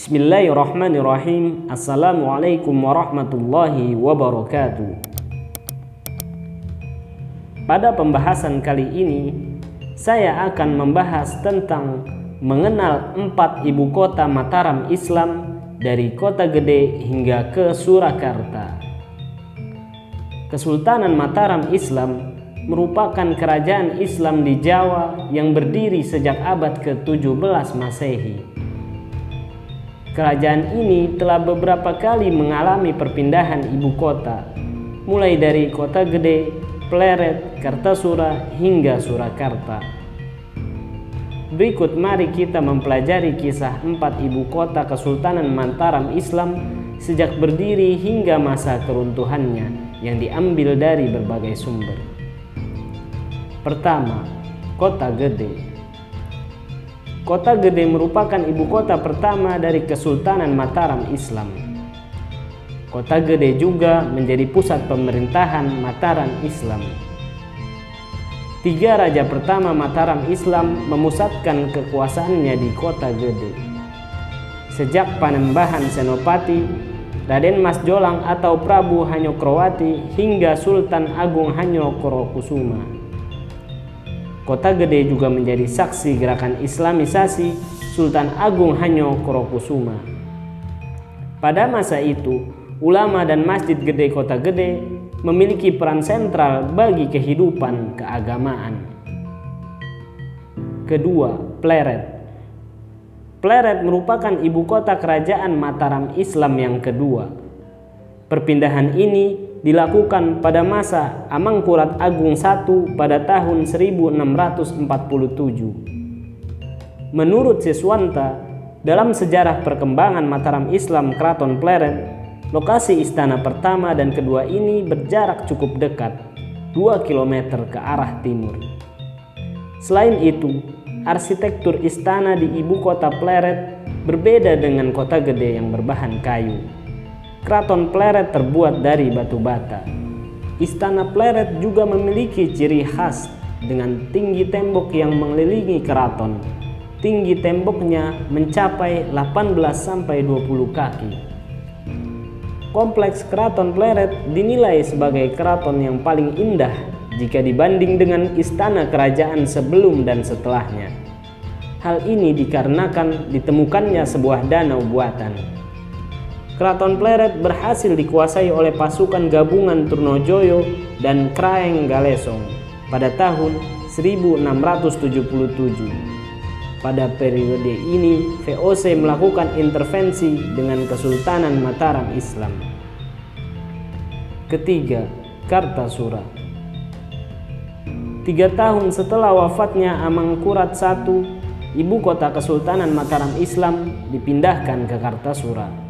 Bismillahirrahmanirrahim. Assalamualaikum warahmatullahi wabarakatuh. Pada pembahasan kali ini, saya akan membahas tentang mengenal 4 ibu kota Mataram Islam dari Kota Gede hingga ke Surakarta. Kesultanan Mataram Islam merupakan kerajaan Islam di Jawa yang berdiri sejak abad ke-17 Masehi. Kerajaan ini telah beberapa kali mengalami perpindahan ibu kota, mulai dari Kota Gede, Pleret, Kartasura, hingga Surakarta. Berikut mari kita mempelajari kisah 4 ibu kota Kesultanan Mataram Islam sejak berdiri hingga masa keruntuhannya yang diambil dari berbagai sumber. Pertama, Kota Gede. Kota Gede merupakan ibu kota pertama dari Kesultanan Mataram Islam. Kota Gede juga menjadi pusat pemerintahan Mataram Islam. 3 raja pertama Mataram Islam memusatkan kekuasaannya di Kota Gede. Sejak Panembahan Senopati, Raden Mas Jolang atau Prabu Hanyokrowati hingga Sultan Agung Hanyokrokusuma. Kota Gede juga menjadi saksi gerakan Islamisasi Sultan Agung Hanyokrokusuma. Pada masa itu, ulama dan Masjid Gede Kota Gede memiliki peran sentral bagi kehidupan keagamaan. Kedua, Pleret. Pleret merupakan ibu kota kerajaan Mataram Islam yang kedua. Perpindahan ini dilakukan pada masa Amangkurat Agung I pada tahun 1647. Menurut Siswanta, dalam sejarah perkembangan Mataram Islam Keraton Pleret, lokasi istana pertama dan kedua ini berjarak cukup dekat, 2 km ke arah timur. Selain itu, arsitektur istana di ibu kota Pleret berbeda dengan Kota Gede yang berbahan kayu. Keraton Pleret terbuat dari batu bata. Istana Pleret juga memiliki ciri khas dengan tinggi tembok yang mengelilingi keraton. Tinggi temboknya mencapai 18-20 kaki. Kompleks Keraton Pleret dinilai sebagai keraton yang paling indah jika dibanding dengan istana kerajaan sebelum dan setelahnya. Hal ini dikarenakan ditemukannya sebuah danau buatan. Keraton Pleret berhasil dikuasai oleh pasukan gabungan Trunojoyo dan Kraeng Galesong pada tahun 1677. Pada periode ini, VOC melakukan intervensi dengan Kesultanan Mataram Islam. Ketiga, Kartasura. 3 tahun setelah wafatnya Amangkurat I, ibu kota Kesultanan Mataram Islam dipindahkan ke Kartasura.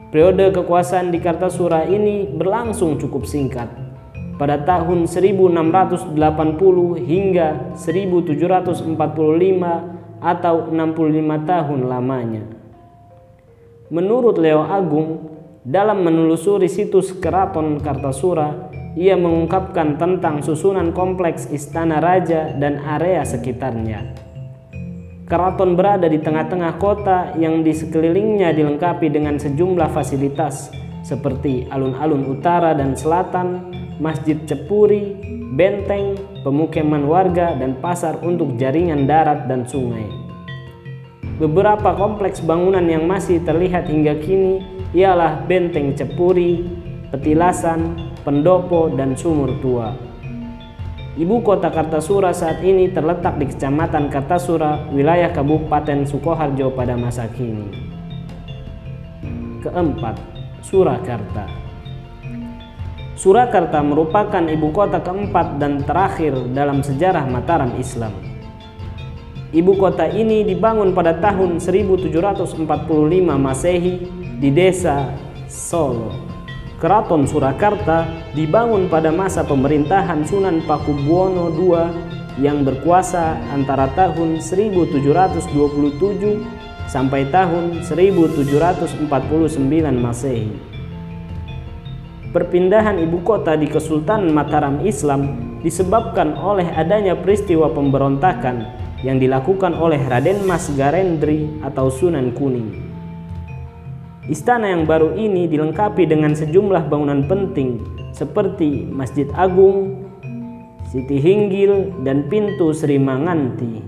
Periode kekuasaan di Kartasura ini berlangsung cukup singkat, pada tahun 1680 hingga 1745 atau 65 tahun lamanya. Menurut Leo Agung, dalam menelusuri situs Keraton Kartasura, ia mengungkapkan tentang susunan kompleks istana raja dan area sekitarnya. Keraton berada di tengah-tengah kota yang di sekelilingnya dilengkapi dengan sejumlah fasilitas seperti alun-alun utara dan selatan, masjid Cepuri, benteng, pemukiman warga, dan pasar untuk jaringan darat dan sungai. Beberapa kompleks bangunan yang masih terlihat hingga kini ialah benteng Cepuri, petilasan, pendopo, dan sumur tua. Ibu kota Kartasura saat ini terletak di Kecamatan Kartasura, wilayah Kabupaten Sukoharjo pada masa kini. Keempat, Surakarta. Surakarta merupakan ibu kota keempat dan terakhir dalam sejarah Mataram Islam. Ibu kota ini dibangun pada tahun 1745 Masehi di desa Solo. Keraton Surakarta dibangun pada masa pemerintahan Sunan Pakubuwono II yang berkuasa antara tahun 1727 sampai tahun 1749 Masehi. Perpindahan ibu kota di Kesultanan Mataram Islam disebabkan oleh adanya peristiwa pemberontakan yang dilakukan oleh Raden Mas Garendri atau Sunan Kuning. Istana yang baru ini dilengkapi dengan sejumlah bangunan penting seperti Masjid Agung, Siti Hinggil, dan pintu Sri Manganti.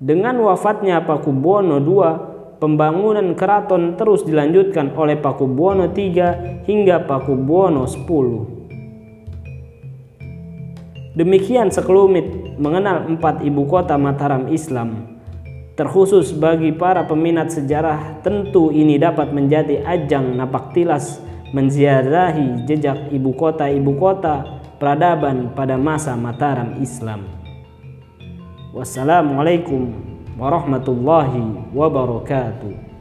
Dengan wafatnya Pakubuwono II, pembangunan keraton terus dilanjutkan oleh Pakubuwono III hingga Pakubuwono X. Demikian sekelumit mengenal 4 ibu kota Mataram Islam. Terkhusus bagi para peminat sejarah, tentu ini dapat menjadi ajang napaktilas menziarahi jejak ibu kota peradaban pada masa Mataram Islam. Wassalamualaikum warahmatullahi wabarakatuh.